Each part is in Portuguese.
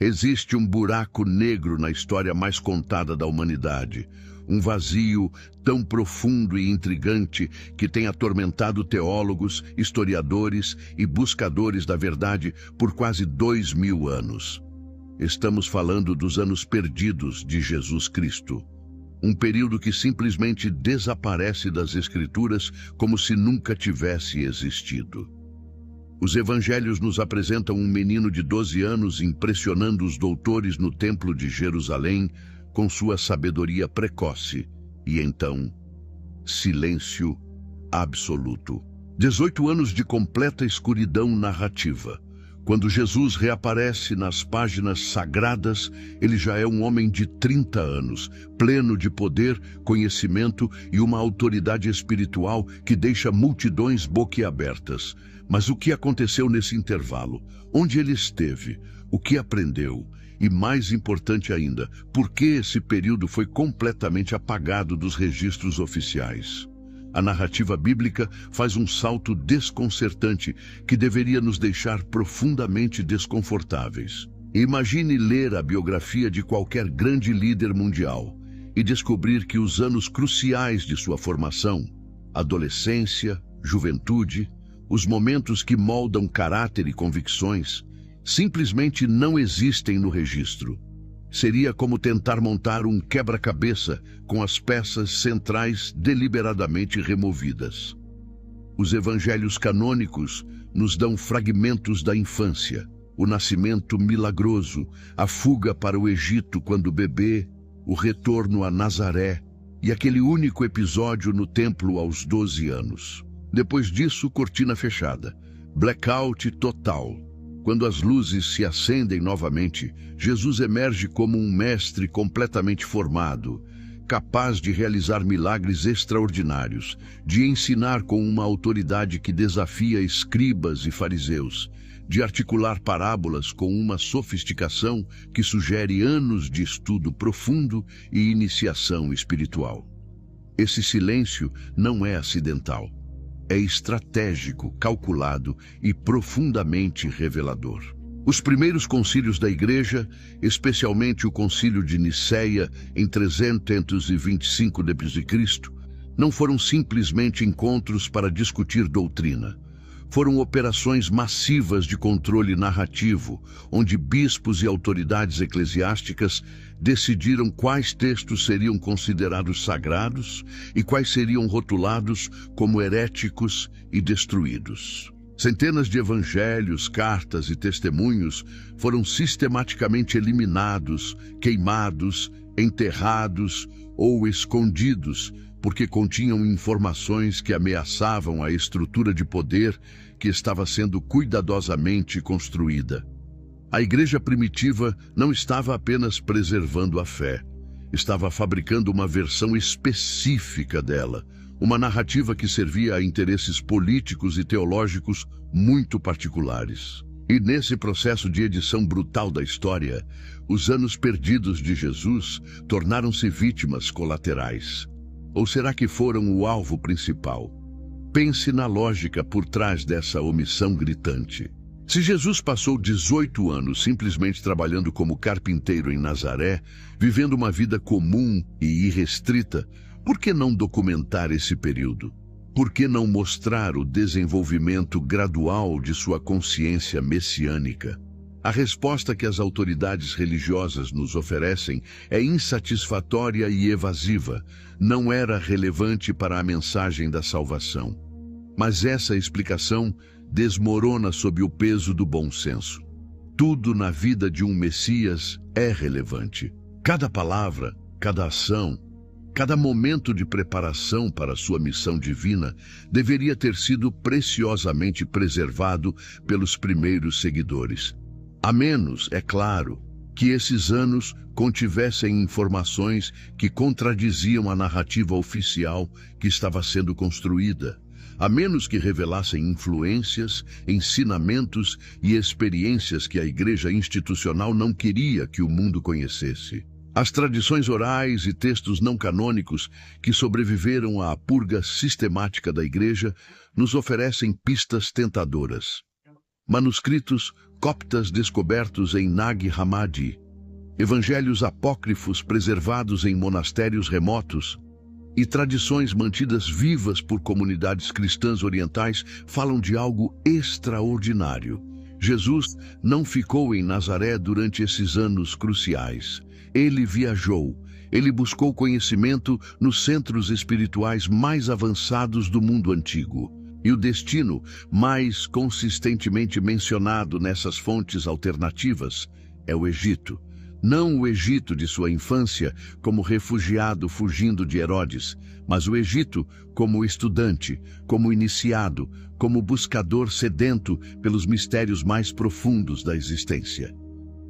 Existe um buraco negro na história mais contada da humanidade, um vazio tão profundo e intrigante que tem atormentado teólogos, historiadores e buscadores da verdade por quase 2000 anos. Estamos falando dos anos perdidos de Jesus Cristo. Um período que simplesmente desaparece das Escrituras como se nunca tivesse existido. Os evangelhos nos apresentam um menino de 12 anos impressionando os doutores no Templo de Jerusalém com sua sabedoria precoce. E então, silêncio absoluto. 18 anos de completa escuridão narrativa. Quando Jesus reaparece nas páginas sagradas, ele já é um homem de 30 anos, pleno de poder, conhecimento e uma autoridade espiritual que deixa multidões boquiabertas. Mas o que aconteceu nesse intervalo? Onde ele esteve? O que aprendeu? E mais importante ainda, por que esse período foi completamente apagado dos registros oficiais? A narrativa bíblica faz um salto desconcertante que deveria nos deixar profundamente desconfortáveis. Imagine ler a biografia de qualquer grande líder mundial e descobrir que os anos cruciais de sua formação, adolescência, juventude, os momentos que moldam caráter e convicções, simplesmente não existem no registro. Seria como tentar montar um quebra-cabeça com as peças centrais deliberadamente removidas. Os evangelhos canônicos nos dão fragmentos da infância, o nascimento milagroso, a fuga para o Egito quando bebê, o retorno a Nazaré e aquele único episódio no templo aos 12 anos. Depois disso, cortina fechada, blackout total. Quando as luzes se acendem novamente, Jesus emerge como um mestre completamente formado, capaz de realizar milagres extraordinários, de ensinar com uma autoridade que desafia escribas e fariseus, de articular parábolas com uma sofisticação que sugere anos de estudo profundo e iniciação espiritual. Esse silêncio não é acidental. É estratégico, calculado e profundamente revelador. Os primeiros concílios da Igreja, especialmente o Concílio de Nicéia em 325 d.C., não foram simplesmente encontros para discutir doutrina. Foram operações massivas de controle narrativo, onde bispos e autoridades eclesiásticas decidiram quais textos seriam considerados sagrados e quais seriam rotulados como heréticos e destruídos. Centenas de evangelhos, cartas e testemunhos foram sistematicamente eliminados, queimados, enterrados ou escondidos, porque continham informações que ameaçavam a estrutura de poder que estava sendo cuidadosamente construída. A igreja primitiva não estava apenas preservando a fé, estava fabricando uma versão específica dela, uma narrativa que servia a interesses políticos e teológicos muito particulares. E nesse processo de edição brutal da história, os anos perdidos de Jesus tornaram-se vítimas colaterais. Ou será que foram o alvo principal? Pense na lógica por trás dessa omissão gritante. Se Jesus passou 18 anos simplesmente trabalhando como carpinteiro em Nazaré, vivendo uma vida comum e irrestrita, por que não documentar esse período? Por que não mostrar o desenvolvimento gradual de sua consciência messiânica? A resposta que as autoridades religiosas nos oferecem é insatisfatória e evasiva. Não era relevante para a mensagem da salvação. Mas essa explicação desmorona sob o peso do bom senso. Tudo na vida de um Messias é relevante. Cada palavra, cada ação, cada momento de preparação para sua missão divina deveria ter sido preciosamente preservado pelos primeiros seguidores. A menos, é claro, que esses anos contivessem informações que contradiziam a narrativa oficial que estava sendo construída, a menos que revelassem influências, ensinamentos e experiências que a igreja institucional não queria que o mundo conhecesse. As tradições orais e textos não canônicos que sobreviveram à purga sistemática da igreja nos oferecem pistas tentadoras. Manuscritos coptas descobertos em Nag Hammadi, evangelhos apócrifos preservados em monastérios remotos e tradições mantidas vivas por comunidades cristãs orientais falam de algo extraordinário. Jesus não ficou em Nazaré durante esses anos cruciais. Ele viajou, ele buscou conhecimento nos centros espirituais mais avançados do mundo antigo. E o destino mais consistentemente mencionado nessas fontes alternativas é o Egito. Não o Egito de sua infância, como refugiado fugindo de Herodes, mas o Egito como estudante, como iniciado, como buscador sedento pelos mistérios mais profundos da existência.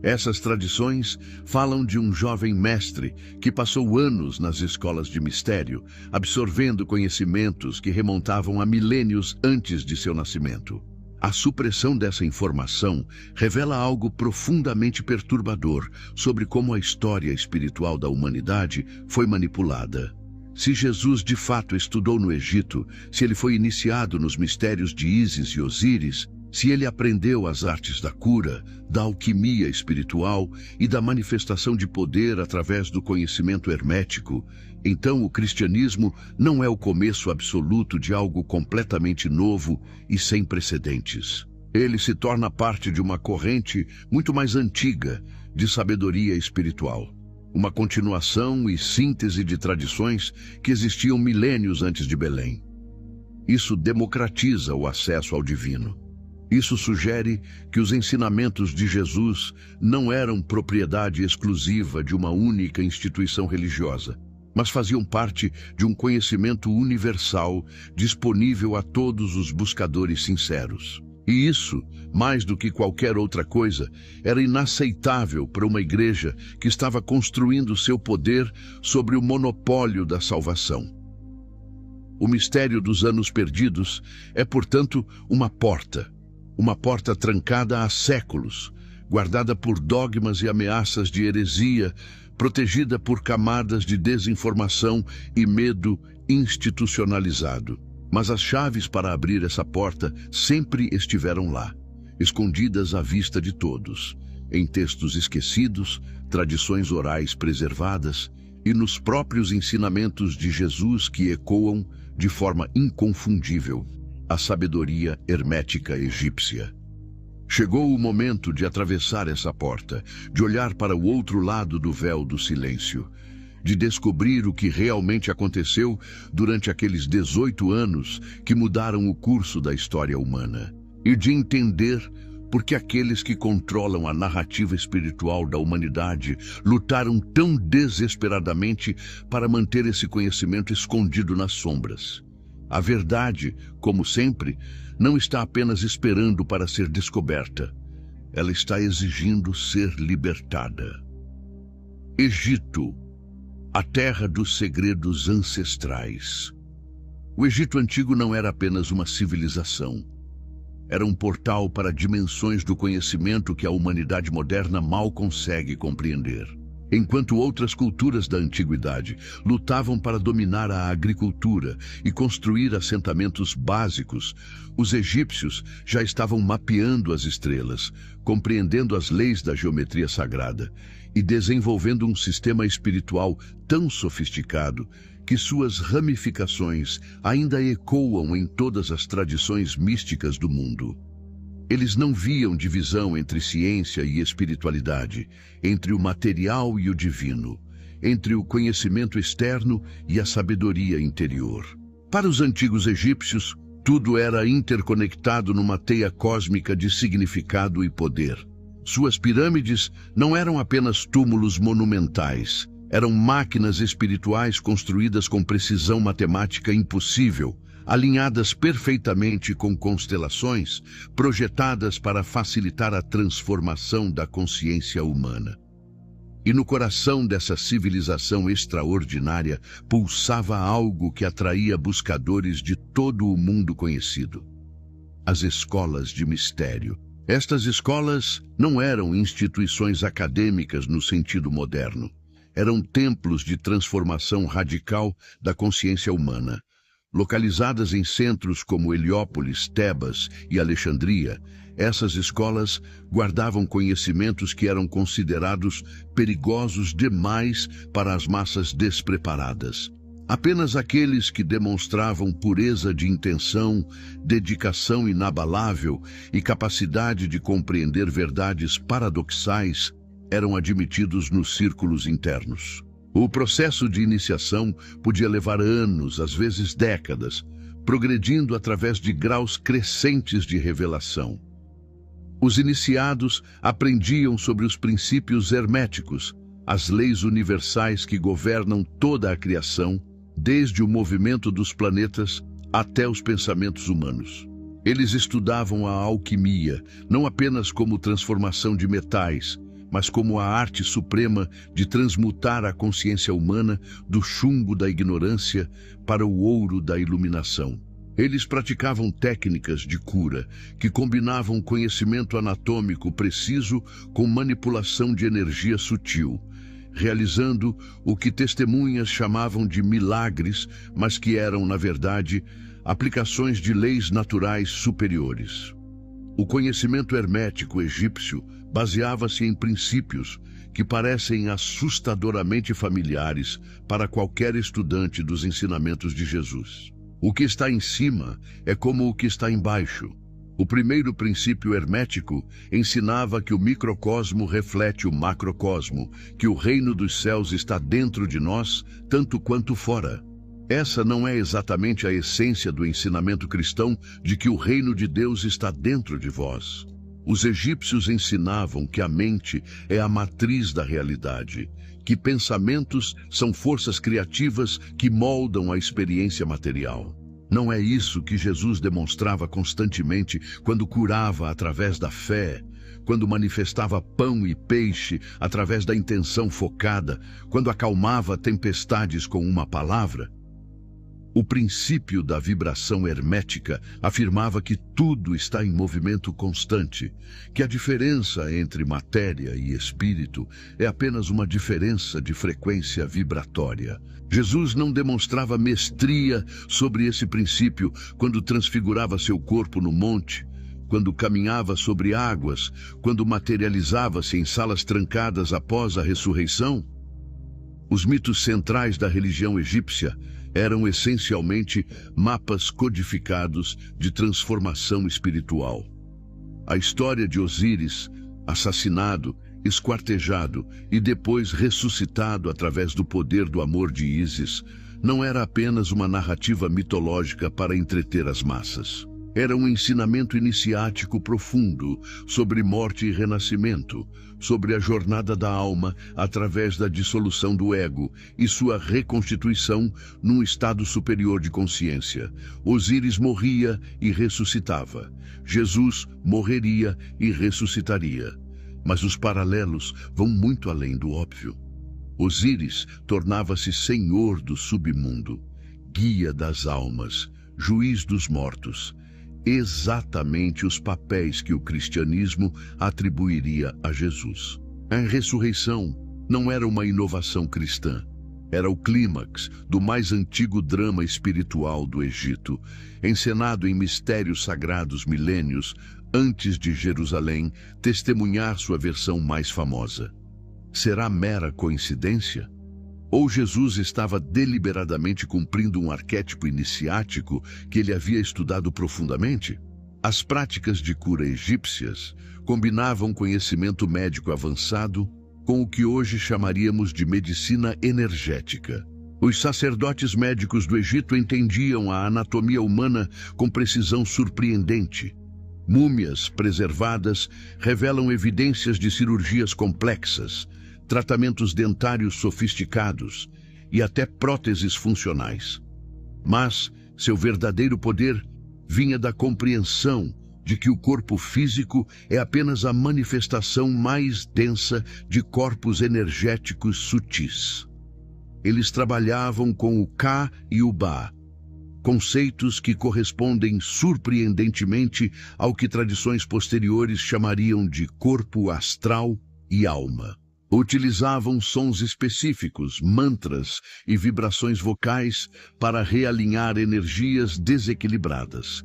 Essas tradições falam de um jovem mestre que passou anos nas escolas de mistério, absorvendo conhecimentos que remontavam a milênios antes de seu nascimento. A supressão dessa informação revela algo profundamente perturbador sobre como a história espiritual da humanidade foi manipulada. Se Jesus de fato estudou no Egito, se ele foi iniciado nos mistérios de Ísis e Osíris, se ele aprendeu as artes da cura, da alquimia espiritual e da manifestação de poder através do conhecimento hermético, então o cristianismo não é o começo absoluto de algo completamente novo e sem precedentes. Ele se torna parte de uma corrente muito mais antiga de sabedoria espiritual. Uma continuação e síntese de tradições que existiam milênios antes de Belém. Isso democratiza o acesso ao divino. Isso sugere que os ensinamentos de Jesus não eram propriedade exclusiva de uma única instituição religiosa, mas faziam parte de um conhecimento universal disponível a todos os buscadores sinceros. E isso, mais do que qualquer outra coisa, era inaceitável para uma igreja que estava construindo seu poder sobre o monopólio da salvação. O mistério dos anos perdidos é, portanto, uma porta trancada há séculos, guardada por dogmas e ameaças de heresia, protegida por camadas de desinformação e medo institucionalizado. Mas as chaves para abrir essa porta sempre estiveram lá, escondidas à vista de todos, em textos esquecidos, tradições orais preservadas e nos próprios ensinamentos de Jesus que ecoam de forma inconfundível a sabedoria hermética egípcia. Chegou o momento de atravessar essa porta, de olhar para o outro lado do véu do silêncio, de descobrir o que realmente aconteceu durante aqueles 18 anos que mudaram o curso da história humana, e de entender por que aqueles que controlam a narrativa espiritual da humanidade lutaram tão desesperadamente para manter esse conhecimento escondido nas sombras. A verdade, como sempre, não está apenas esperando para ser descoberta. Ela está exigindo ser libertada. Egito, a terra dos segredos ancestrais. O Egito Antigo não era apenas uma civilização. Era um portal para dimensões do conhecimento que a humanidade moderna mal consegue compreender. Enquanto outras culturas da antiguidade lutavam para dominar a agricultura e construir assentamentos básicos, os egípcios já estavam mapeando as estrelas, compreendendo as leis da geometria sagrada e desenvolvendo um sistema espiritual tão sofisticado que suas ramificações ainda ecoam em todas as tradições místicas do mundo. Eles não viam divisão entre ciência e espiritualidade, entre o material e o divino, entre o conhecimento externo e a sabedoria interior. Para os antigos egípcios, tudo era interconectado numa teia cósmica de significado e poder. Suas pirâmides não eram apenas túmulos monumentais, eram máquinas espirituais construídas com precisão matemática impossível, alinhadas perfeitamente com constelações, projetadas para facilitar a transformação da consciência humana. E no coração dessa civilização extraordinária pulsava algo que atraía buscadores de todo o mundo conhecido: as escolas de mistério. Estas escolas não eram instituições acadêmicas no sentido moderno. Eram templos de transformação radical da consciência humana, Localizadas em centros como Heliópolis, Tebas e Alexandria, essas escolas guardavam conhecimentos que eram considerados perigosos demais para as massas despreparadas. Apenas aqueles que demonstravam pureza de intenção, dedicação inabalável e capacidade de compreender verdades paradoxais eram admitidos nos círculos internos. O processo de iniciação podia levar anos, às vezes décadas, progredindo através de graus crescentes de revelação. Os iniciados aprendiam sobre os princípios herméticos, as leis universais que governam toda a criação, desde o movimento dos planetas até os pensamentos humanos. Eles estudavam a alquimia, não apenas como transformação de metais, mas como a arte suprema de transmutar a consciência humana do chumbo da ignorância para o ouro da iluminação. Eles praticavam técnicas de cura que combinavam conhecimento anatômico preciso com manipulação de energia sutil, realizando o que testemunhas chamavam de milagres, mas que eram, na verdade, aplicações de leis naturais superiores. O conhecimento hermético egípcio baseava-se em princípios que parecem assustadoramente familiares para qualquer estudante dos ensinamentos de Jesus. O que está em cima é como o que está embaixo. O primeiro princípio hermético ensinava que o microcosmo reflete o macrocosmo, que o reino dos céus está dentro de nós, tanto quanto fora. Essa não é exatamente a essência do ensinamento cristão de que o reino de Deus está dentro de vós. Os egípcios ensinavam que a mente é a matriz da realidade, que pensamentos são forças criativas que moldam a experiência material. Não é isso que Jesus demonstrava constantemente quando curava através da fé, quando manifestava pão e peixe através da intenção focada, quando acalmava tempestades com uma palavra? O princípio da vibração hermética afirmava que tudo está em movimento constante, que a diferença entre matéria e espírito é apenas uma diferença de frequência vibratória. Jesus não demonstrava mestria sobre esse princípio quando transfigurava seu corpo no monte, quando caminhava sobre águas, quando materializava-se em salas trancadas após a ressurreição. Os mitos centrais da religião egípcia eram essencialmente mapas codificados de transformação espiritual. A história de Osíris, assassinado, esquartejado e depois ressuscitado através do poder do amor de Ísis, não era apenas uma narrativa mitológica para entreter as massas. Era um ensinamento iniciático profundo sobre morte e renascimento, sobre a jornada da alma através da dissolução do ego e sua reconstituição num estado superior de consciência. Osíris morria e ressuscitava. Jesus morreria e ressuscitaria. Mas os paralelos vão muito além do óbvio. Osíris tornava-se senhor do submundo, guia das almas, juiz dos mortos, exatamente os papéis que o cristianismo atribuiria a Jesus. A ressurreição não era uma inovação cristã, era o clímax do mais antigo drama espiritual do Egito, encenado em mistérios sagrados milênios antes de Jerusalém testemunhar sua versão mais famosa. Será mera coincidência? Ou Jesus estava deliberadamente cumprindo um arquétipo iniciático que ele havia estudado profundamente? As práticas de cura egípcias combinavam conhecimento médico avançado com o que hoje chamaríamos de medicina energética. Os sacerdotes médicos do Egito entendiam a anatomia humana com precisão surpreendente. Múmias preservadas revelam evidências de cirurgias complexas, tratamentos dentários sofisticados e até próteses funcionais. Mas seu verdadeiro poder vinha da compreensão de que o corpo físico é apenas a manifestação mais densa de corpos energéticos sutis. Eles trabalhavam com o Ka e o Ba, conceitos que correspondem surpreendentemente ao que tradições posteriores chamariam de corpo astral e alma. Utilizavam sons específicos, mantras e vibrações vocais para realinhar energias desequilibradas.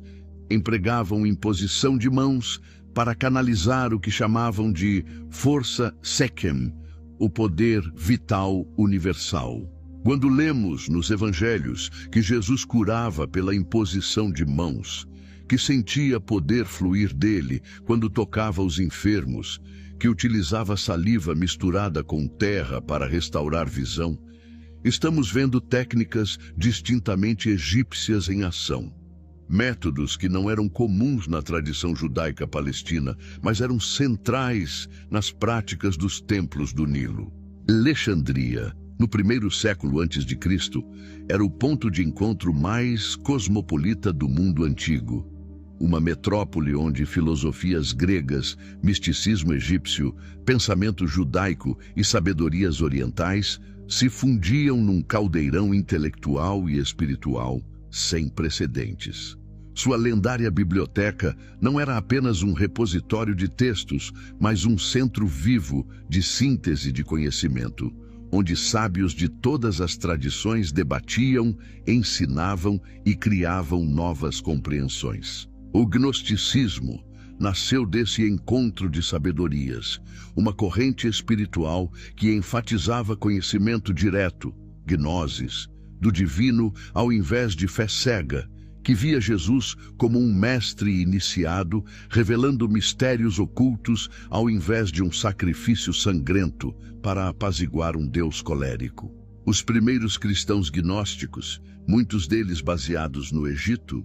Empregavam imposição de mãos para canalizar o que chamavam de força Sekhem, o poder vital universal. Quando lemos nos evangelhos que Jesus curava pela imposição de mãos, que sentia poder fluir dele quando tocava os enfermos, que utilizava saliva misturada com terra para restaurar visão, estamos vendo técnicas distintamente egípcias em ação. Métodos que não eram comuns na tradição judaica palestina, mas eram centrais nas práticas dos templos do Nilo. Alexandria, no primeiro século antes de Cristo, era o ponto de encontro mais cosmopolita do mundo antigo. Uma metrópole onde filosofias gregas, misticismo egípcio, pensamento judaico e sabedorias orientais se fundiam num caldeirão intelectual e espiritual sem precedentes. Sua lendária biblioteca não era apenas um repositório de textos, mas um centro vivo de síntese de conhecimento, onde sábios de todas as tradições debatiam, ensinavam e criavam novas compreensões. O gnosticismo nasceu desse encontro de sabedorias, uma corrente espiritual que enfatizava conhecimento direto, gnosis, do divino ao invés de fé cega, que via Jesus como um mestre iniciado, revelando mistérios ocultos ao invés de um sacrifício sangrento para apaziguar um Deus colérico. Os primeiros cristãos gnósticos, muitos deles baseados no Egito,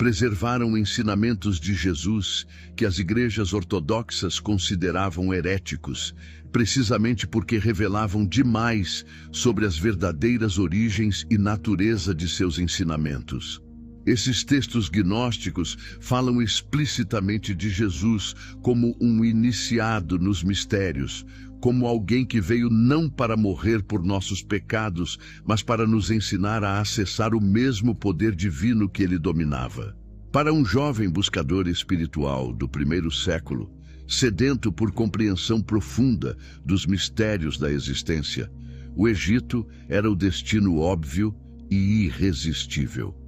preservaram ensinamentos de Jesus que as igrejas ortodoxas consideravam heréticos, precisamente porque revelavam demais sobre as verdadeiras origens e natureza de seus ensinamentos. Esses textos gnósticos falam explicitamente de Jesus como um iniciado nos mistérios, como alguém que veio não para morrer por nossos pecados, mas para nos ensinar a acessar o mesmo poder divino que ele dominava. Para um jovem buscador espiritual do primeiro século, sedento por compreensão profunda dos mistérios da existência, o Egito era o destino óbvio e irresistível.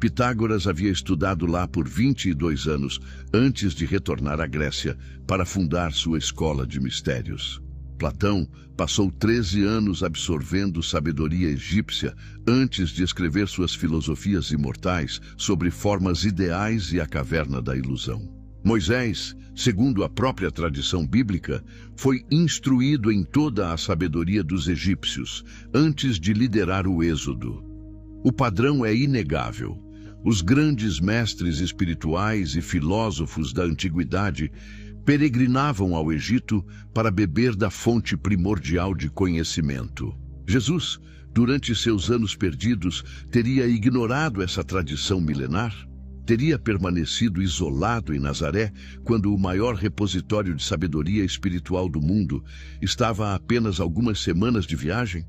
Pitágoras havia estudado lá por 22 anos antes de retornar à Grécia para fundar sua escola de mistérios. Platão passou 13 anos absorvendo sabedoria egípcia antes de escrever suas filosofias imortais sobre formas ideais e a caverna da ilusão. Moisés, segundo a própria tradição bíblica, foi instruído em toda a sabedoria dos egípcios antes de liderar o êxodo. O padrão é inegável. Os grandes mestres espirituais e filósofos da antiguidade peregrinavam ao Egito para beber da fonte primordial de conhecimento. Jesus, durante seus anos perdidos, teria ignorado essa tradição milenar? Teria permanecido isolado em Nazaré quando o maior repositório de sabedoria espiritual do mundo estava a apenas algumas semanas de viagem?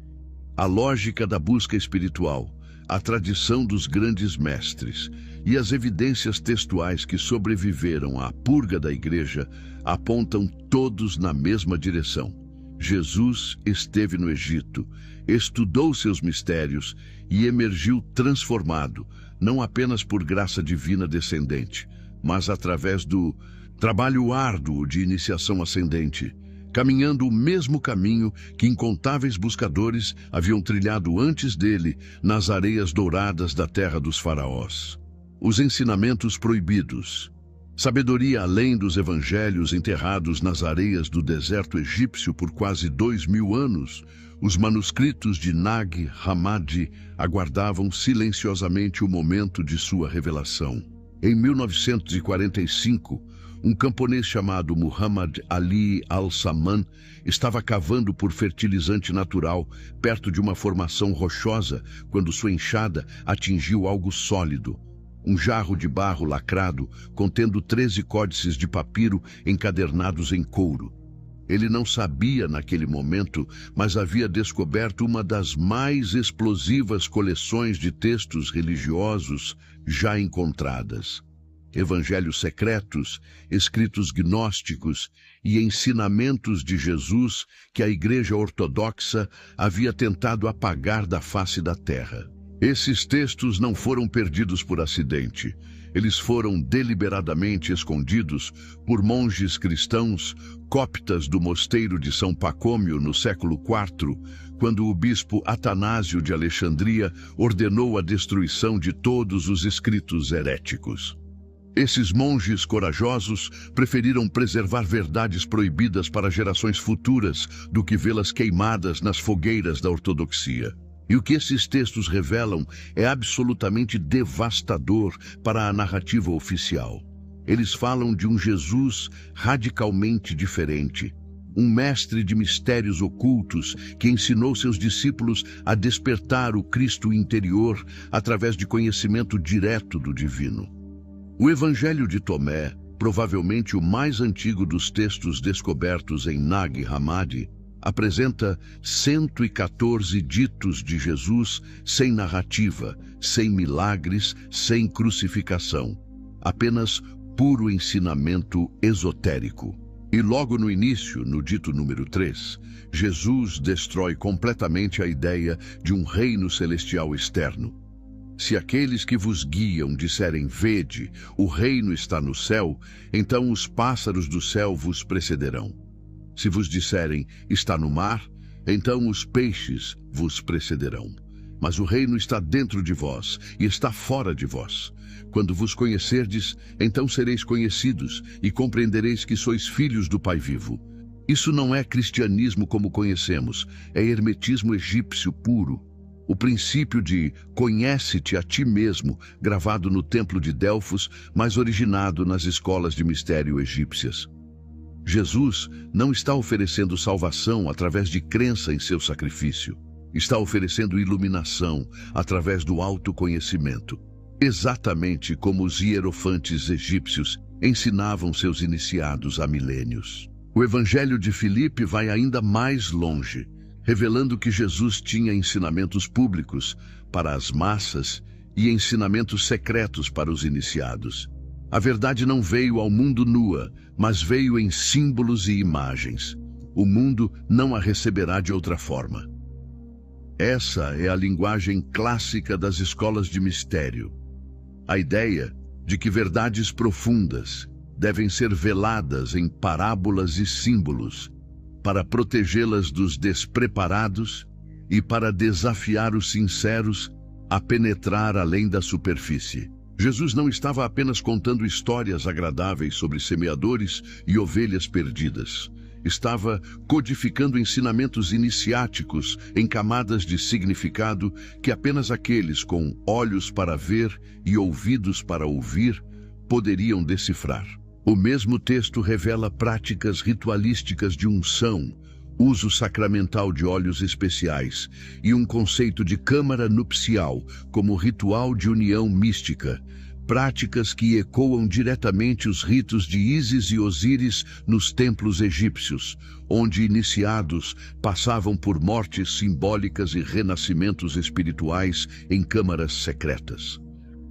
A lógica da busca espiritual, a tradição dos grandes mestres e as evidências textuais que sobreviveram à purga da igreja apontam todos na mesma direção. Jesus esteve no Egito, estudou seus mistérios e emergiu transformado, não apenas por graça divina descendente, mas através do trabalho árduo de iniciação ascendente, caminhando o mesmo caminho que incontáveis buscadores haviam trilhado antes dele nas areias douradas da terra dos faraós. Os ensinamentos proibidos, sabedoria além dos evangelhos enterrados nas areias do deserto egípcio por quase 2000 anos, os manuscritos de Nag Hammadi aguardavam silenciosamente o momento de sua revelação. Em 1945, um camponês chamado Muhammad Ali Al-Saman estava cavando por fertilizante natural perto de uma formação rochosa quando sua enxada atingiu algo sólido. Um jarro de barro lacrado contendo 13 códices de papiro encadernados em couro. Ele não sabia naquele momento, mas havia descoberto uma das mais explosivas coleções de textos religiosos já encontradas. evangelhos secretos, escritos gnósticos e ensinamentos de Jesus que a Igreja Ortodoxa havia tentado apagar da face da terra. Esses textos não foram perdidos por acidente. Eles foram deliberadamente escondidos por monges cristãos coptas do mosteiro de São Pacômio no século IV, quando o bispo Atanásio de Alexandria ordenou a destruição de todos os escritos heréticos. Esses monges corajosos preferiram preservar verdades proibidas para gerações futuras do que vê-las queimadas nas fogueiras da ortodoxia. E o que esses textos revelam é absolutamente devastador para a narrativa oficial. Eles falam de um Jesus radicalmente diferente, um mestre de mistérios ocultos que ensinou seus discípulos a despertar o Cristo interior através de conhecimento direto do divino. O Evangelho de Tomé, provavelmente o mais antigo dos textos descobertos em Nag Hammadi, apresenta 114 ditos de Jesus sem narrativa, sem milagres, sem crucificação. Apenas puro ensinamento esotérico. E logo no início, no dito número 3, Jesus destrói completamente a ideia de um reino celestial externo. Se aqueles que vos guiam disserem, vede, o reino está no céu, então os pássaros do céu vos precederão. Se vos disserem, está no mar, então os peixes vos precederão. Mas o reino está dentro de vós e está fora de vós. Quando vos conhecerdes, então sereis conhecidos e compreendereis que sois filhos do Pai vivo. Isso não é cristianismo como conhecemos, é hermetismo egípcio puro. O princípio de conhece-te a ti mesmo, gravado no templo de Delfos, mas originado nas escolas de mistério egípcias. Jesus não está oferecendo salvação através de crença em seu sacrifício. Está oferecendo iluminação através do autoconhecimento, exatamente como os hierofantes egípcios ensinavam seus iniciados há milênios. O Evangelho de Filipe vai ainda mais longe, revelando que Jesus tinha ensinamentos públicos para as massas e ensinamentos secretos para os iniciados. A verdade não veio ao mundo nua, mas veio em símbolos e imagens. O mundo não a receberá de outra forma. Essa é a linguagem clássica das escolas de mistério. A ideia de que verdades profundas devem ser veladas em parábolas e símbolos para protegê-las dos despreparados e para desafiar os sinceros a penetrar além da superfície. Jesus não estava apenas contando histórias agradáveis sobre semeadores e ovelhas perdidas. Estava codificando ensinamentos iniciáticos em camadas de significado que apenas aqueles com olhos para ver e ouvidos para ouvir poderiam decifrar. O mesmo texto revela práticas ritualísticas de unção, uso sacramental de óleos especiais e um conceito de câmara nupcial como ritual de união mística, práticas que ecoam diretamente os ritos de Ísis e Osíris nos templos egípcios, onde iniciados passavam por mortes simbólicas e renascimentos espirituais em câmaras secretas.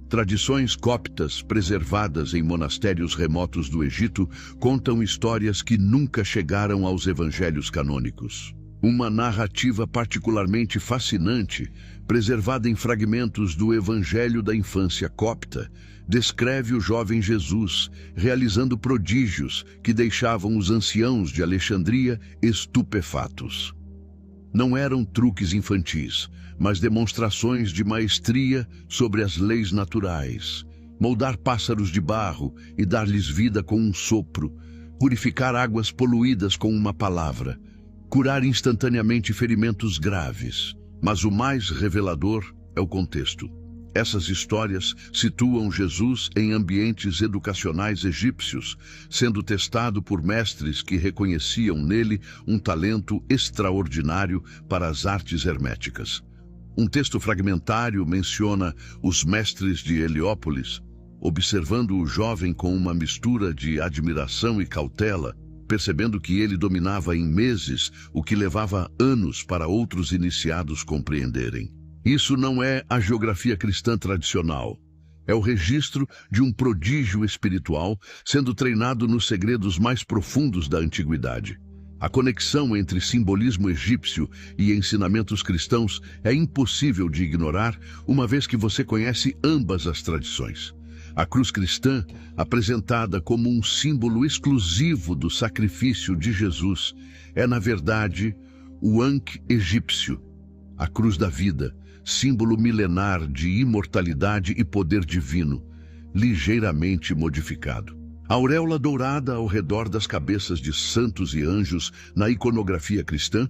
Tradições coptas preservadas em monastérios remotos do Egito contam histórias que nunca chegaram aos evangelhos canônicos. Uma narrativa particularmente fascinante, preservada em fragmentos do Evangelho da Infância Copta, descreve o jovem Jesus realizando prodígios que deixavam os anciãos de Alexandria estupefatos. Não eram truques infantis, mas demonstrações de maestria sobre as leis naturais. Moldar pássaros de barro e dar-lhes vida com um sopro, purificar águas poluídas com uma palavra, curar instantaneamente ferimentos graves. Mas o mais revelador é o contexto. Essas histórias situam Jesus em ambientes educacionais egípcios, sendo testado por mestres que reconheciam nele um talento extraordinário para as artes herméticas. Um texto fragmentário menciona os mestres de Heliópolis, observando o jovem com uma mistura de admiração e cautela, percebendo que ele dominava em meses o que levava anos para outros iniciados compreenderem. Isso não é a geografia cristã tradicional. É o registro de um prodígio espiritual sendo treinado nos segredos mais profundos da antiguidade. A conexão entre simbolismo egípcio e ensinamentos cristãos é impossível de ignorar, uma vez que você conhece ambas as tradições. A cruz cristã, apresentada como um símbolo exclusivo do sacrifício de Jesus, é, na verdade, o Ankh egípcio, a cruz da vida, símbolo milenar de imortalidade e poder divino, ligeiramente modificado. A auréola dourada ao redor das cabeças de santos e anjos na iconografia cristã,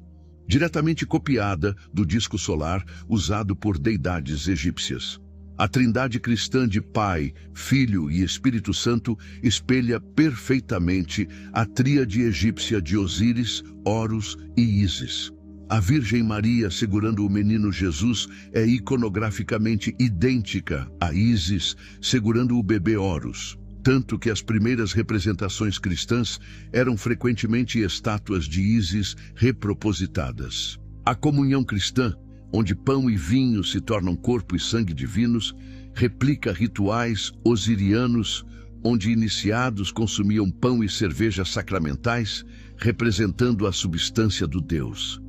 diretamente copiada do disco solar usado por deidades egípcias. A trindade cristã de Pai, Filho e Espírito Santo espelha perfeitamente a tríade egípcia de Osíris, Horus e Ísis. A Virgem Maria segurando o menino Jesus é iconograficamente idêntica a Ísis segurando o bebê Horus, tanto que as primeiras representações cristãs eram frequentemente estátuas de Ísis repropositadas. A comunhão cristã, onde pão e vinho se tornam corpo e sangue divinos, replica rituais osirianos, onde iniciados consumiam pão e cerveja sacramentais, representando a substância do Deus.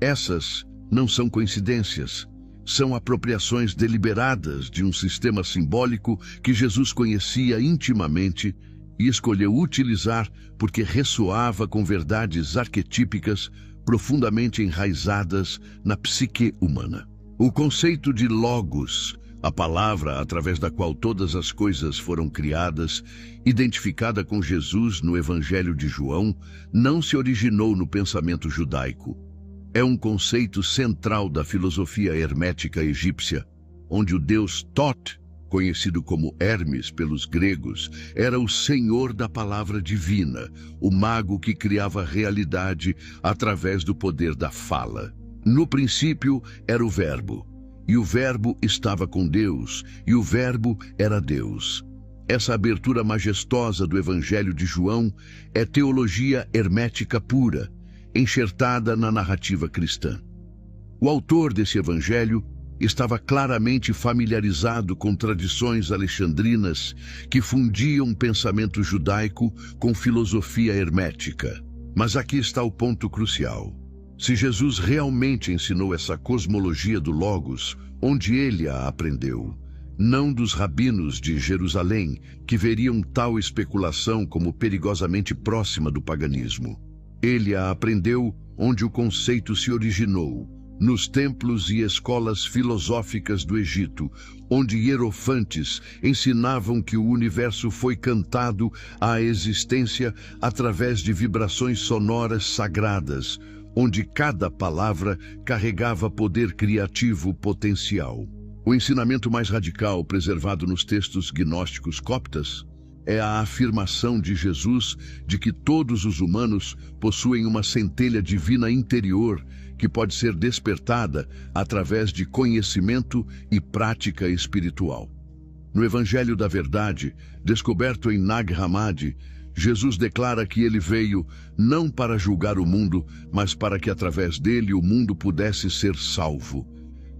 Essas não são coincidências, são apropriações deliberadas de um sistema simbólico que Jesus conhecia intimamente e escolheu utilizar porque ressoava com verdades arquetípicas profundamente enraizadas na psique humana. O conceito de Logos, a palavra através da qual todas as coisas foram criadas, identificada com Jesus no Evangelho de João, não se originou no pensamento judaico. É um conceito central da filosofia hermética egípcia, onde o deus Thoth, conhecido como Hermes pelos gregos, era o senhor da palavra divina, o mago que criava realidade através do poder da fala. No princípio era o Verbo, e o Verbo estava com Deus, e o Verbo era Deus. Essa abertura majestosa do Evangelho de João é teologia hermética pura, enxertada na narrativa cristã. O autor desse evangelho estava claramente familiarizado com tradições alexandrinas que fundiam pensamento judaico com filosofia hermética. Mas aqui está o ponto crucial. Se Jesus realmente ensinou essa cosmologia do Logos, onde ele a aprendeu? Não dos rabinos de Jerusalém, que veriam tal especulação como perigosamente próxima do paganismo. Ele a aprendeu onde o conceito se originou, nos templos e escolas filosóficas do Egito, onde hierofantes ensinavam que o universo foi cantado à existência através de vibrações sonoras sagradas, onde cada palavra carregava poder criativo potencial. O ensinamento mais radical preservado nos textos gnósticos coptas é a afirmação de Jesus de que todos os humanos possuem uma centelha divina interior que pode ser despertada através de conhecimento e prática espiritual. No Evangelho da Verdade, descoberto em Nag Hammadi, Jesus declara que ele veio não para julgar o mundo, mas para que através dele o mundo pudesse ser salvo.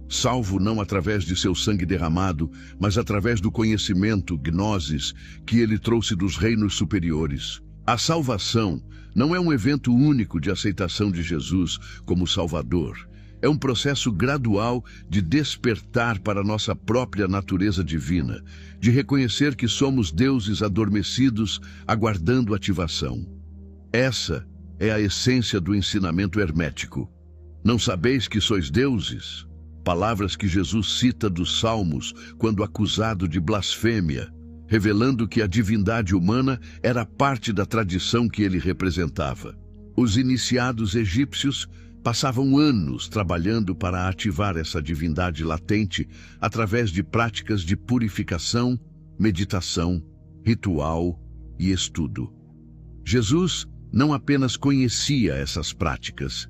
Salvo não através de seu sangue derramado, mas através do conhecimento, gnosis, que ele trouxe dos reinos superiores. A salvação não é um evento único de aceitação de Jesus como Salvador. É um processo gradual de despertar para nossa própria natureza divina, de reconhecer que somos deuses adormecidos, aguardando ativação. Essa é a essência do ensinamento hermético. Não sabeis que sois deuses? Palavras que Jesus cita dos Salmos quando acusado de blasfêmia, revelando que a divindade humana era parte da tradição que ele representava. Os iniciados egípcios passavam anos trabalhando para ativar essa divindade latente através de práticas de purificação, meditação, ritual e estudo. Jesus não apenas conhecia essas práticas,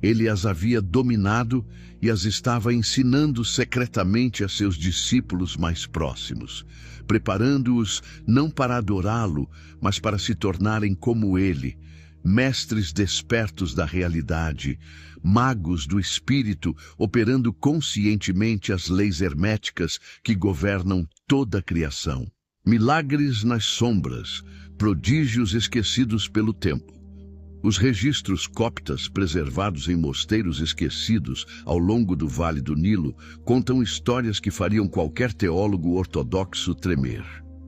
ele as havia dominado e as estava ensinando secretamente a seus discípulos mais próximos, preparando-os não para adorá-lo, mas para se tornarem como ele, mestres despertos da realidade, magos do espírito operando conscientemente as leis herméticas que governam toda a criação. Milagres nas sombras, prodígios esquecidos pelo tempo. Os registros coptas preservados em mosteiros esquecidos ao longo do Vale do Nilo contam histórias que fariam qualquer teólogo ortodoxo tremer.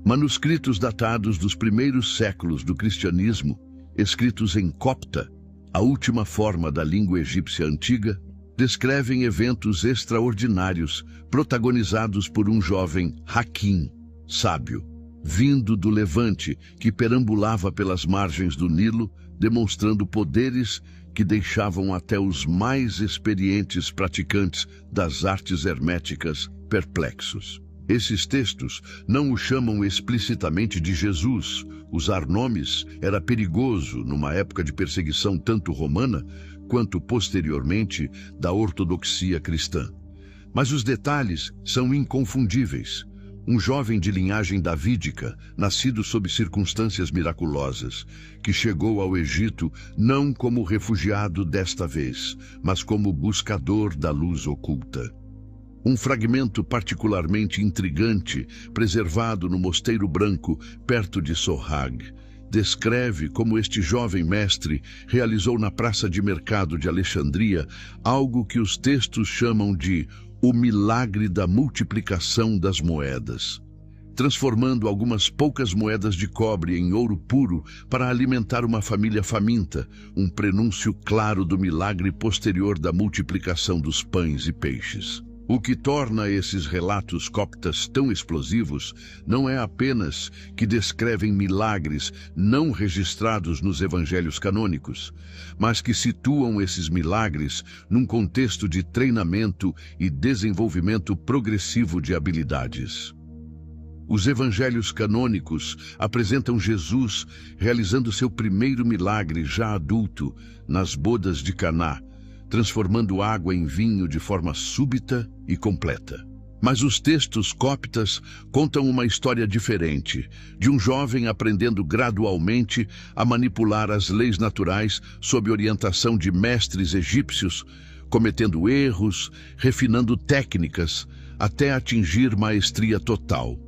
Manuscritos datados dos primeiros séculos do cristianismo, escritos em copta, a última forma da língua egípcia antiga, descrevem eventos extraordinários protagonizados por um jovem Hakim, sábio, vindo do Levante, que perambulava pelas margens do Nilo, demonstrando poderes que deixavam até os mais experientes praticantes das artes herméticas perplexos. Esses textos não o chamam explicitamente de Jesus. Usar nomes era perigoso numa época de perseguição tanto romana quanto posteriormente da ortodoxia cristã. Mas os detalhes são inconfundíveis. Um jovem de linhagem davídica, nascido sob circunstâncias miraculosas, que chegou ao Egito não como refugiado desta vez, mas como buscador da luz oculta. Um fragmento particularmente intrigante, preservado no Mosteiro Branco, perto de Sohag, descreve como este jovem mestre realizou na praça de mercado de Alexandria algo que os textos chamam de o milagre da multiplicação das moedas, transformando algumas poucas moedas de cobre em ouro puro para alimentar uma família faminta, um prenúncio claro do milagre posterior da multiplicação dos pães e peixes. O que torna esses relatos coptas tão explosivos não é apenas que descrevem milagres não registrados nos evangelhos canônicos, mas que situam esses milagres num contexto de treinamento e desenvolvimento progressivo de habilidades. Os evangelhos canônicos apresentam Jesus realizando seu primeiro milagre já adulto nas bodas de Caná, transformando água em vinho de forma súbita e completa. Mas os textos coptas contam uma história diferente, de um jovem aprendendo gradualmente a manipular as leis naturais sob orientação de mestres egípcios, cometendo erros, refinando técnicas, até atingir maestria total.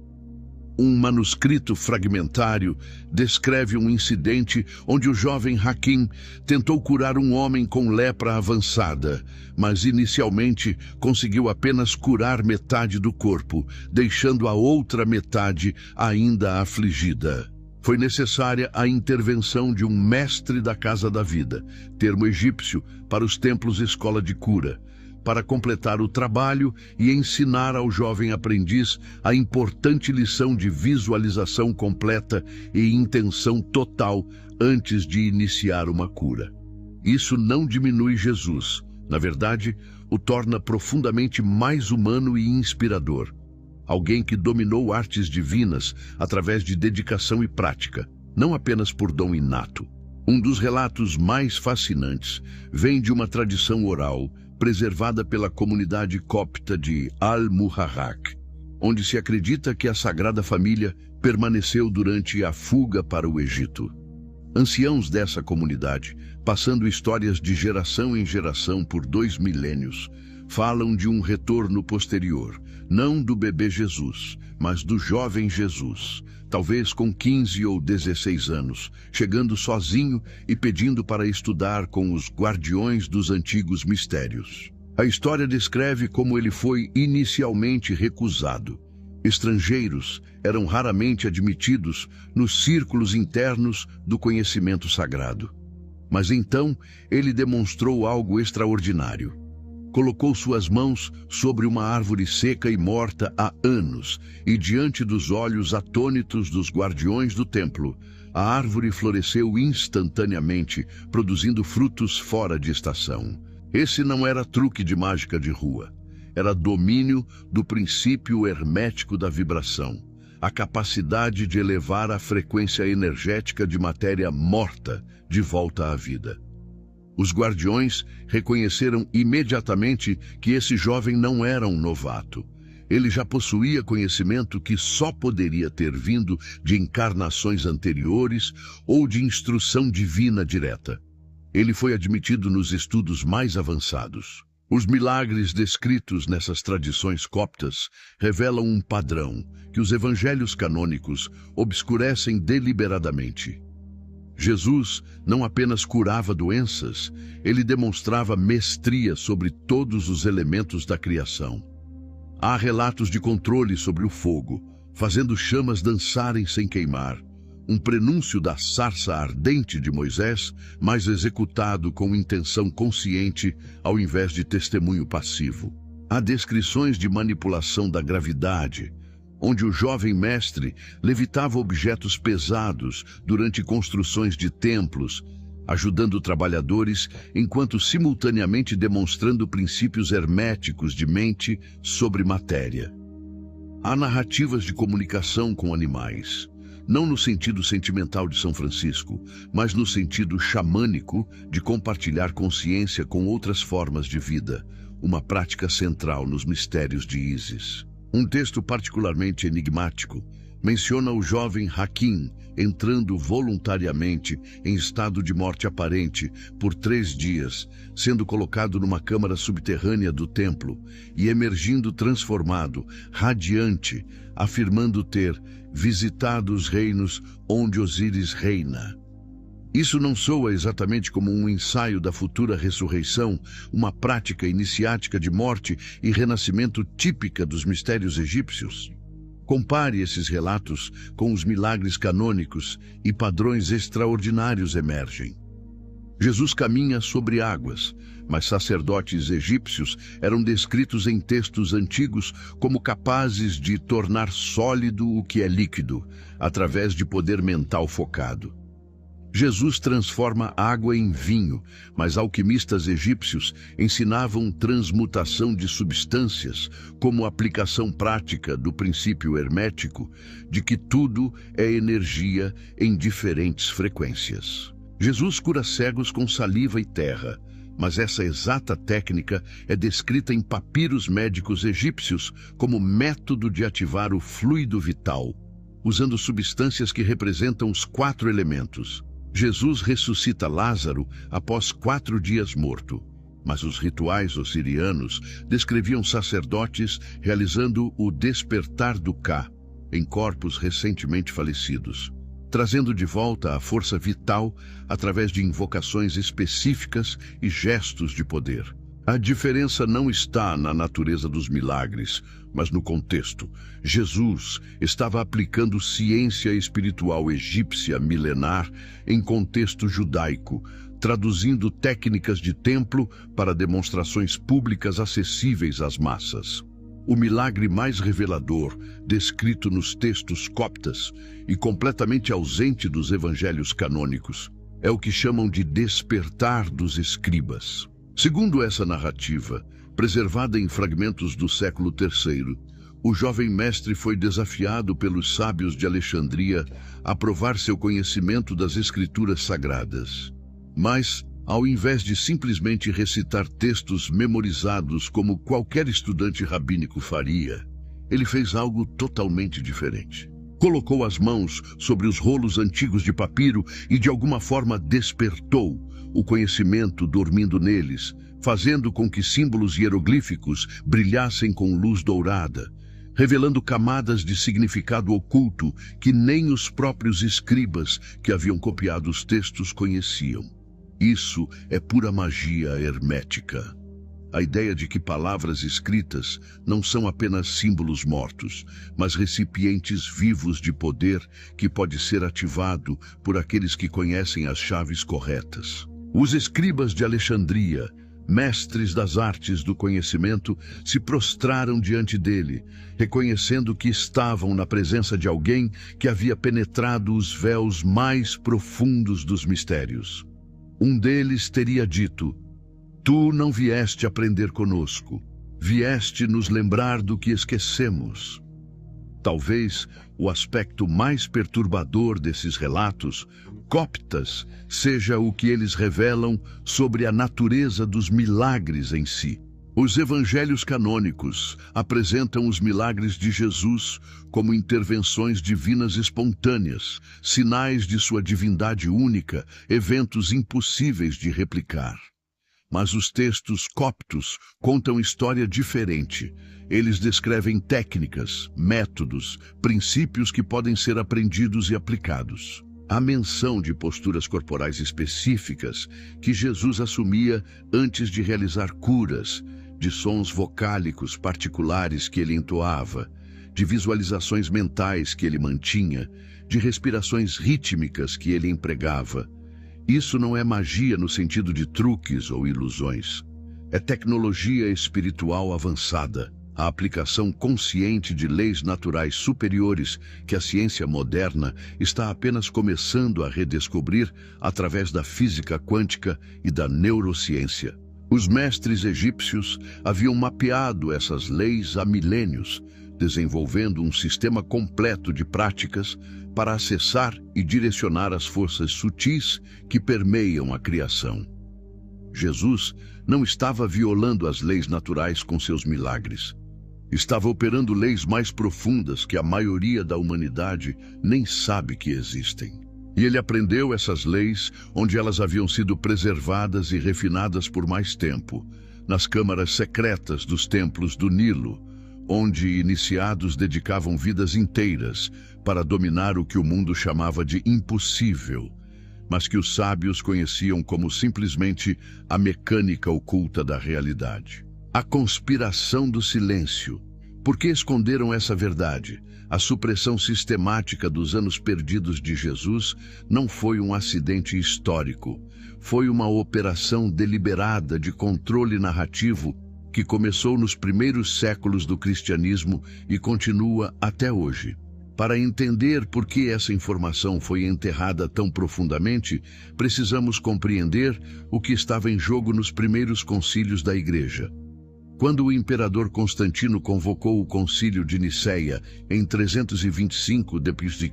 Um manuscrito fragmentário descreve um incidente onde o jovem Hakim tentou curar um homem com lepra avançada, mas inicialmente conseguiu apenas curar metade do corpo, deixando a outra metade ainda afligida. Foi necessária a intervenção de um mestre da Casa da Vida, termo egípcio para os templos escola de cura, para completar o trabalho e ensinar ao jovem aprendiz a importante lição de visualização completa e intenção total antes de iniciar uma cura. Isso não diminui Jesus. Na verdade, o torna profundamente mais humano e inspirador. Alguém que dominou artes divinas através de dedicação e prática, não apenas por dom inato. Um dos relatos mais fascinantes vem de uma tradição oral preservada pela comunidade copta de Al-Muharraq, onde se acredita que a Sagrada Família permaneceu durante a fuga para o Egito. Anciãos dessa comunidade, passando histórias de geração em geração por 2 milênios, falam de um retorno posterior, não do bebê Jesus, mas do jovem Jesus, talvez com 15 ou 16 anos, chegando sozinho e pedindo para estudar com os guardiões dos antigos mistérios. A história descreve como ele foi inicialmente recusado. Estrangeiros eram raramente admitidos nos círculos internos do conhecimento sagrado. Mas então ele demonstrou algo extraordinário. Colocou suas mãos sobre uma árvore seca e morta há anos, e diante dos olhos atônitos dos guardiões do templo, a árvore floresceu instantaneamente, produzindo frutos fora de estação. Esse não era truque de mágica de rua. Era domínio do princípio hermético da vibração, a capacidade de elevar a frequência energética de matéria morta de volta à vida. Os guardiões reconheceram imediatamente que esse jovem não era um novato. Ele já possuía conhecimento que só poderia ter vindo de encarnações anteriores ou de instrução divina direta. Ele foi admitido nos estudos mais avançados. Os milagres descritos nessas tradições coptas revelam um padrão que os evangelhos canônicos obscurecem deliberadamente. Jesus não apenas curava doenças, ele demonstrava mestria sobre todos os elementos da criação. Há relatos de controle sobre o fogo, fazendo chamas dançarem sem queimar, um prenúncio da sarça ardente de Moisés, mas executado com intenção consciente ao invés de testemunho passivo. Há descrições de manipulação da gravidade, onde o jovem mestre levitava objetos pesados durante construções de templos, ajudando trabalhadores enquanto simultaneamente demonstrando princípios herméticos de mente sobre matéria. Há narrativas de comunicação com animais, não no sentido sentimental de São Francisco, mas no sentido xamânico de compartilhar consciência com outras formas de vida, uma prática central nos mistérios de Ísis. Um texto particularmente enigmático menciona o jovem Hakim entrando voluntariamente em estado de morte aparente por 3 dias, sendo colocado numa câmara subterrânea do templo e emergindo transformado, radiante, afirmando ter visitado os reinos onde Osíris reina. Isso não soa exatamente como um ensaio da futura ressurreição, uma prática iniciática de morte e renascimento típica dos mistérios egípcios? Compare esses relatos com os milagres canônicos e padrões extraordinários emergem. Jesus caminha sobre águas, mas sacerdotes egípcios eram descritos em textos antigos como capazes de tornar sólido o que é líquido, através de poder mental focado. Jesus transforma água em vinho, mas alquimistas egípcios ensinavam transmutação de substâncias como aplicação prática do princípio hermético de que tudo é energia em diferentes frequências. Jesus cura cegos com saliva e terra, mas essa exata técnica é descrita em papiros médicos egípcios como método de ativar o fluido vital, usando substâncias que representam os 4 elementos. Jesus ressuscita Lázaro após 4 dias morto, mas os rituais ossirianos descreviam sacerdotes realizando o despertar do Ka em corpos recentemente falecidos, trazendo de volta a força vital através de invocações específicas e gestos de poder. A diferença não está na natureza dos milagres, mas no contexto. Jesus estava aplicando ciência espiritual egípcia milenar em contexto judaico, traduzindo técnicas de templo para demonstrações públicas acessíveis às massas. O milagre mais revelador, descrito nos textos coptas e completamente ausente dos evangelhos canônicos, é o que chamam de despertar dos escribas. Segundo essa narrativa, preservada em fragmentos do século III, o jovem mestre foi desafiado pelos sábios de Alexandria a provar seu conhecimento das escrituras sagradas. Mas, ao invés de simplesmente recitar textos memorizados como qualquer estudante rabínico faria, ele fez algo totalmente diferente. Colocou as mãos sobre os rolos antigos de papiro e de alguma forma despertou o conhecimento dormindo neles, fazendo com que símbolos hieroglíficos brilhassem com luz dourada, revelando camadas de significado oculto que nem os próprios escribas que haviam copiado os textos conheciam. Isso é pura magia hermética. A ideia de que palavras escritas não são apenas símbolos mortos, mas recipientes vivos de poder que pode ser ativado por aqueles que conhecem as chaves corretas. Os escribas de Alexandria, mestres das artes do conhecimento, se prostraram diante dele, reconhecendo que estavam na presença de alguém que havia penetrado os véus mais profundos dos mistérios. Um deles teria dito: "Tu não vieste aprender conosco, vieste nos lembrar do que esquecemos." Talvez o aspecto mais perturbador desses relatos coptas seja o que eles revelam sobre a natureza dos milagres em si. Os evangelhos canônicos apresentam os milagres de Jesus como intervenções divinas espontâneas, sinais de sua divindade única, eventos impossíveis de replicar. Mas os textos coptos contam história diferente. Eles descrevem técnicas, métodos, princípios que podem ser aprendidos e aplicados. Há menção de posturas corporais específicas que Jesus assumia antes de realizar curas, de sons vocálicos particulares que ele entoava, de visualizações mentais que ele mantinha, de respirações rítmicas que ele empregava. Isso não é magia no sentido de truques ou ilusões. É tecnologia espiritual avançada, a aplicação consciente de leis naturais superiores que a ciência moderna está apenas começando a redescobrir através da física quântica e da neurociência. Os mestres egípcios haviam mapeado essas leis há milênios, desenvolvendo um sistema completo de práticas para acessar e direcionar as forças sutis que permeiam a criação. Jesus não estava violando as leis naturais com seus milagres. Estava operando leis mais profundas que a maioria da humanidade nem sabe que existem. E ele aprendeu essas leis onde elas haviam sido preservadas e refinadas por mais tempo, nas câmaras secretas dos templos do Nilo, onde iniciados dedicavam vidas inteiras para dominar o que o mundo chamava de impossível, mas que os sábios conheciam como simplesmente a mecânica oculta da realidade. A conspiração do silêncio. Por que esconderam essa verdade? A supressão sistemática dos anos perdidos de Jesus não foi um acidente histórico. Foi uma operação deliberada de controle narrativo que começou nos primeiros séculos do cristianismo e continua até hoje. Para entender por que essa informação foi enterrada tão profundamente, precisamos compreender o que estava em jogo nos primeiros concílios da Igreja. Quando o imperador Constantino convocou o concílio de Niceia em 325 d.C.,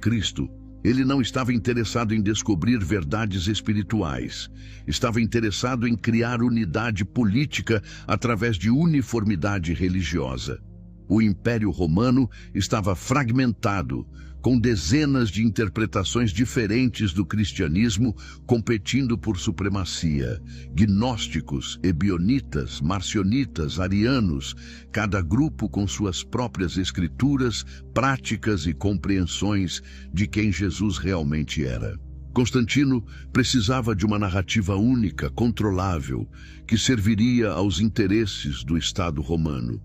ele não estava interessado em descobrir verdades espirituais. Estava interessado em criar unidade política através de uniformidade religiosa. O Império Romano estava fragmentado, com dezenas de interpretações diferentes do cristianismo competindo por supremacia. Gnósticos, ebionitas, marcionitas, arianos, cada grupo com suas próprias escrituras, práticas e compreensões de quem Jesus realmente era. Constantino precisava de uma narrativa única, controlável, que serviria aos interesses do Estado romano.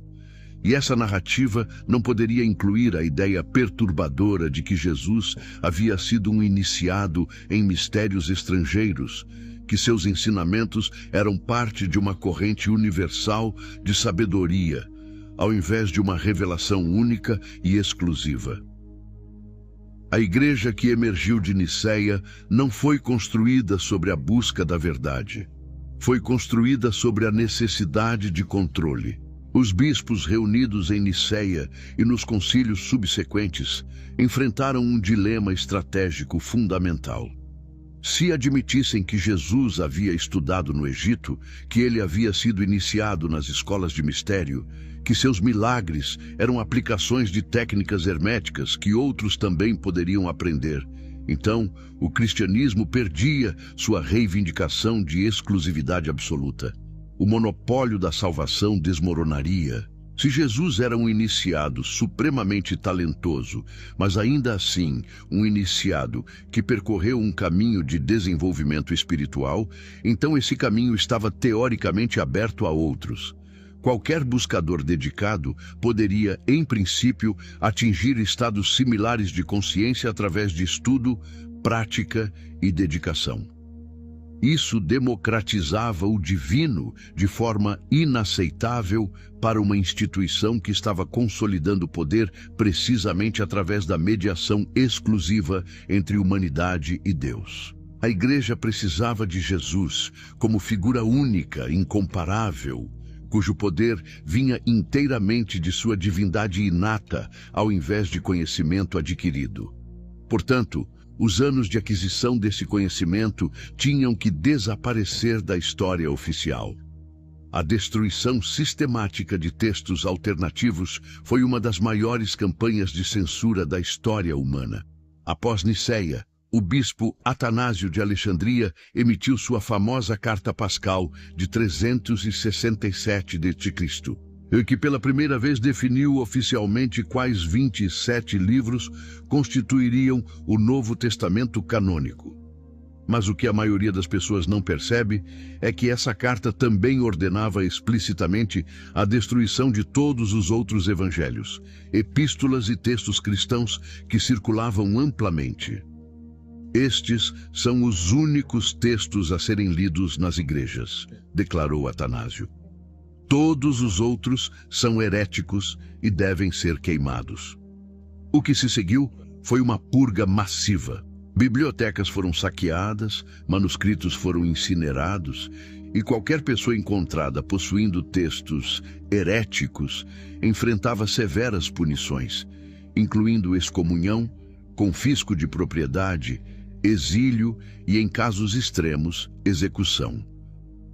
E essa narrativa não poderia incluir a ideia perturbadora de que Jesus havia sido um iniciado em mistérios estrangeiros, que seus ensinamentos eram parte de uma corrente universal de sabedoria, ao invés de uma revelação única e exclusiva. A igreja que emergiu de Niceia não foi construída sobre a busca da verdade. Foi construída sobre a necessidade de controle. Os bispos reunidos em Niceia e nos concílios subsequentes enfrentaram um dilema estratégico fundamental. Se admitissem que Jesus havia estudado no Egito, que ele havia sido iniciado nas escolas de mistério, que seus milagres eram aplicações de técnicas herméticas que outros também poderiam aprender, então o cristianismo perdia sua reivindicação de exclusividade absoluta. O monopólio da salvação desmoronaria. Se Jesus era um iniciado supremamente talentoso, mas ainda assim um iniciado que percorreu um caminho de desenvolvimento espiritual, então esse caminho estava teoricamente aberto a outros. Qualquer buscador dedicado poderia, em princípio, atingir estados similares de consciência através de estudo, prática e dedicação. Isso democratizava o divino de forma inaceitável para uma instituição que estava consolidando poder precisamente através da mediação exclusiva entre humanidade e Deus. A igreja precisava de Jesus como figura única, incomparável, cujo poder vinha inteiramente de sua divindade inata, ao invés de conhecimento adquirido. Portanto, os anos de aquisição desse conhecimento tinham que desaparecer da história oficial. A destruição sistemática de textos alternativos foi uma das maiores campanhas de censura da história humana. Após Nicéia, o bispo Atanásio de Alexandria emitiu sua famosa Carta Pascal de 367 d.C., que pela primeira vez definiu oficialmente quais 27 livros constituiriam o Novo Testamento canônico. Mas o que a maioria das pessoas não percebe é que essa carta também ordenava explicitamente a destruição de todos os outros evangelhos, epístolas e textos cristãos que circulavam amplamente. Estes são os únicos textos a serem lidos nas igrejas, declarou Atanásio. Todos os outros são heréticos e devem ser queimados. O que se seguiu foi uma purga massiva. Bibliotecas foram saqueadas, manuscritos foram incinerados e qualquer pessoa encontrada possuindo textos heréticos enfrentava severas punições, incluindo excomunhão, confisco de propriedade, exílio e, em casos extremos, execução.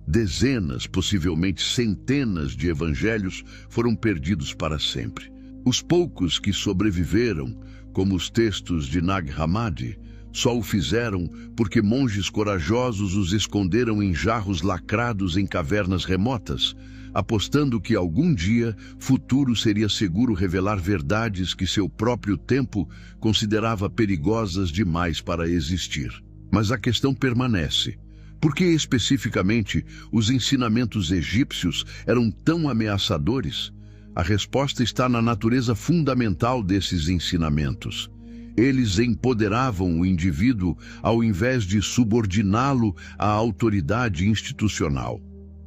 Dezenas, possivelmente centenas de evangelhos foram perdidos para sempre. Os poucos que sobreviveram, como os textos de Nag Hammadi, só o fizeram porque monges corajosos os esconderam em jarros lacrados em cavernas remotas, apostando que algum dia futuro seria seguro revelar verdades que seu próprio tempo considerava perigosas demais para existir. Mas a questão permanece. Por que especificamente os ensinamentos egípcios eram tão ameaçadores? A resposta está na natureza fundamental desses ensinamentos. Eles empoderavam o indivíduo ao invés de subordiná-lo à autoridade institucional.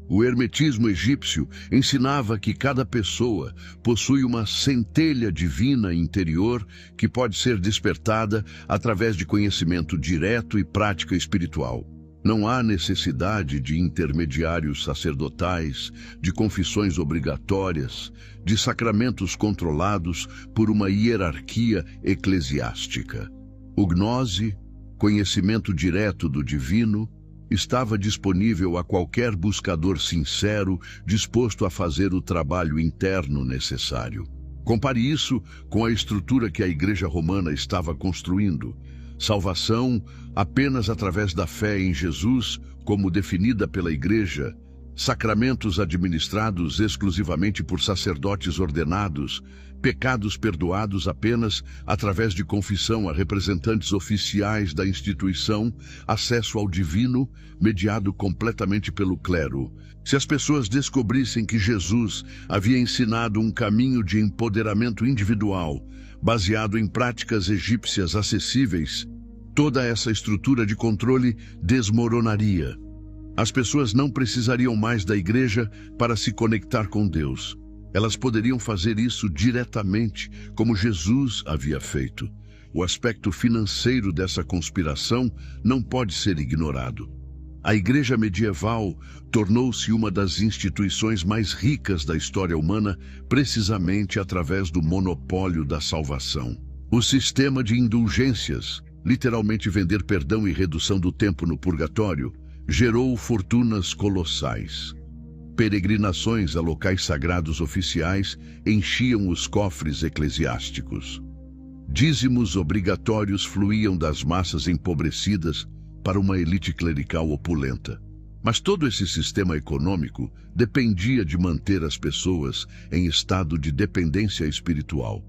O hermetismo egípcio ensinava que cada pessoa possui uma centelha divina interior que pode ser despertada através de conhecimento direto e prática espiritual. Não há necessidade de intermediários sacerdotais, de confissões obrigatórias, de sacramentos controlados por uma hierarquia eclesiástica. O gnose, conhecimento direto do divino, estava disponível a qualquer buscador sincero disposto a fazer o trabalho interno necessário. Compare isso com a estrutura que a Igreja Romana estava construindo. Salvação apenas através da fé em Jesus, como definida pela Igreja, sacramentos administrados exclusivamente por sacerdotes ordenados, pecados perdoados apenas através de confissão a representantes oficiais da instituição, acesso ao divino, mediado completamente pelo clero. Se as pessoas descobrissem que Jesus havia ensinado um caminho de empoderamento individual, baseado em práticas egípcias acessíveis, toda essa estrutura de controle desmoronaria. As pessoas não precisariam mais da igreja para se conectar com Deus. Elas poderiam fazer isso diretamente, como Jesus havia feito. O aspecto financeiro dessa conspiração não pode ser ignorado. A igreja medieval tornou-se uma das instituições mais ricas da história humana precisamente através do monopólio da salvação. O sistema de indulgências, literalmente vender perdão e redução do tempo no purgatório, gerou fortunas colossais. Peregrinações a locais sagrados oficiais enchiam os cofres eclesiásticos. Dízimos obrigatórios fluíam das massas empobrecidas para uma elite clerical opulenta. Mas todo esse sistema econômico dependia de manter as pessoas em estado de dependência espiritual,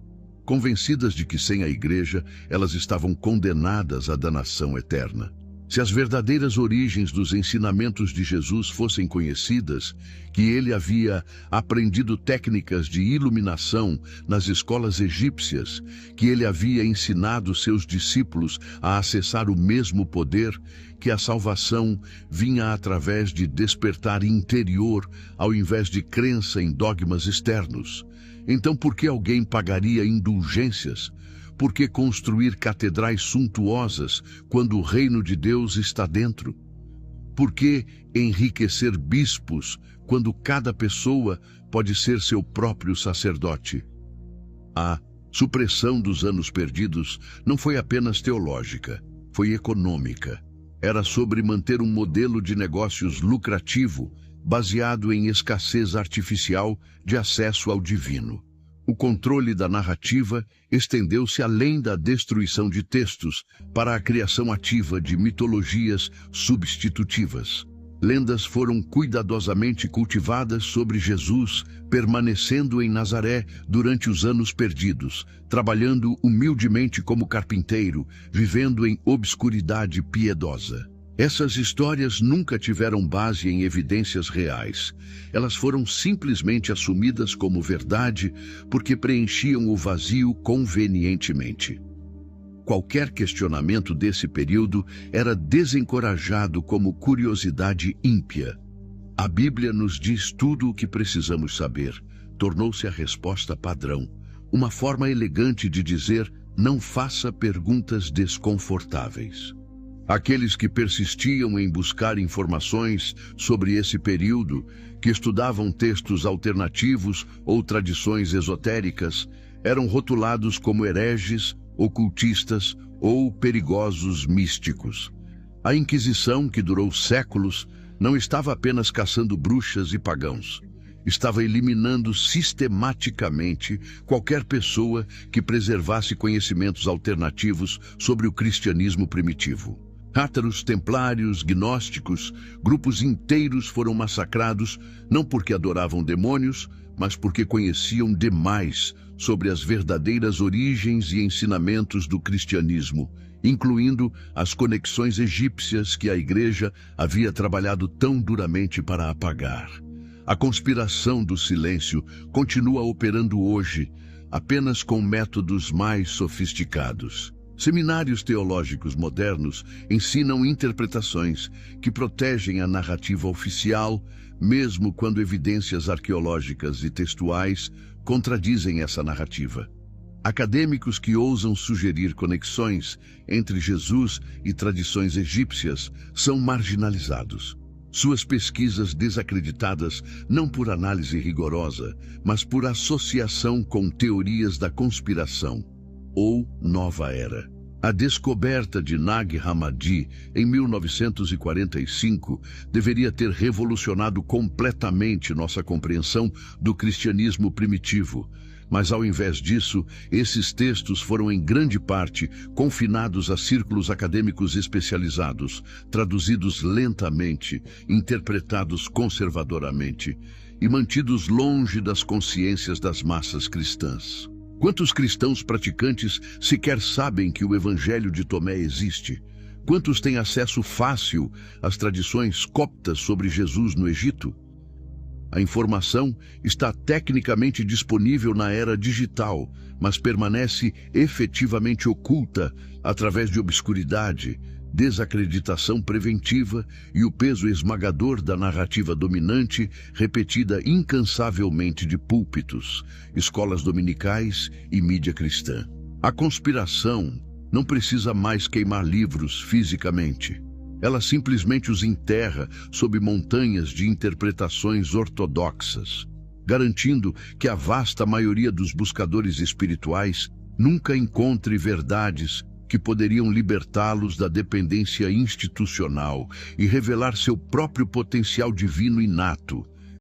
convencidas de que sem a igreja elas estavam condenadas à danação eterna. Se as verdadeiras origens dos ensinamentos de Jesus fossem conhecidas, que ele havia aprendido técnicas de iluminação nas escolas egípcias, que ele havia ensinado seus discípulos a acessar o mesmo poder, que a salvação vinha através de despertar interior ao invés de crença em dogmas externos, então por que alguém pagaria indulgências? Por que construir catedrais suntuosas quando o reino de Deus está dentro? Por que enriquecer bispos quando cada pessoa pode ser seu próprio sacerdote? A supressão dos anos perdidos não foi apenas teológica, foi econômica. Era sobre manter um modelo de negócios lucrativo, baseado em escassez artificial de acesso ao divino. O controle da narrativa estendeu-se além da destruição de textos para a criação ativa de mitologias substitutivas. Lendas foram cuidadosamente cultivadas sobre Jesus, permanecendo em Nazaré durante os anos perdidos, trabalhando humildemente como carpinteiro, vivendo em obscuridade piedosa. Essas histórias nunca tiveram base em evidências reais. Elas foram simplesmente assumidas como verdade porque preenchiam o vazio convenientemente. Qualquer questionamento desse período era desencorajado como curiosidade ímpia. A Bíblia nos diz tudo o que precisamos saber. Tornou-se a resposta padrão. Uma forma elegante de dizer: não faça perguntas desconfortáveis. Aqueles que persistiam em buscar informações sobre esse período, que estudavam textos alternativos ou tradições esotéricas, eram rotulados como hereges, ocultistas ou perigosos místicos. A Inquisição, que durou séculos, não estava apenas caçando bruxas e pagãos. Estava eliminando sistematicamente qualquer pessoa que preservasse conhecimentos alternativos sobre o cristianismo primitivo. Cátaros, templários, gnósticos, grupos inteiros foram massacrados não porque adoravam demônios, mas porque conheciam demais sobre as verdadeiras origens e ensinamentos do cristianismo, incluindo as conexões egípcias que a Igreja havia trabalhado tão duramente para apagar. A conspiração do silêncio continua operando hoje, apenas com métodos mais sofisticados. Seminários teológicos modernos ensinam interpretações que protegem a narrativa oficial, mesmo quando evidências arqueológicas e textuais contradizem essa narrativa. Acadêmicos que ousam sugerir conexões entre Jesus e tradições egípcias são marginalizados. Suas pesquisas desacreditadas não por análise rigorosa, mas por associação com teorias da conspiração ou nova era. A descoberta de Nag Hammadi em 1945 deveria ter revolucionado completamente nossa compreensão do cristianismo primitivo, mas ao invés disso, esses textos foram em grande parte confinados a círculos acadêmicos especializados, traduzidos lentamente, interpretados conservadoramente e mantidos longe das consciências das massas cristãs. Quantos cristãos praticantes sequer sabem que o Evangelho de Tomé existe? Quantos têm acesso fácil às tradições coptas sobre Jesus no Egito? A informação está tecnicamente disponível na era digital, mas permanece efetivamente oculta através de obscuridade, desacreditação preventiva e o peso esmagador da narrativa dominante, repetida incansavelmente de púlpitos, escolas dominicais e mídia cristã. A conspiração não precisa mais queimar livros fisicamente. Ela simplesmente os enterra sob montanhas de interpretações ortodoxas, garantindo que a vasta maioria dos buscadores espirituais nunca encontre verdades que poderiam libertá-los da dependência institucional e revelar seu próprio potencial divino inato.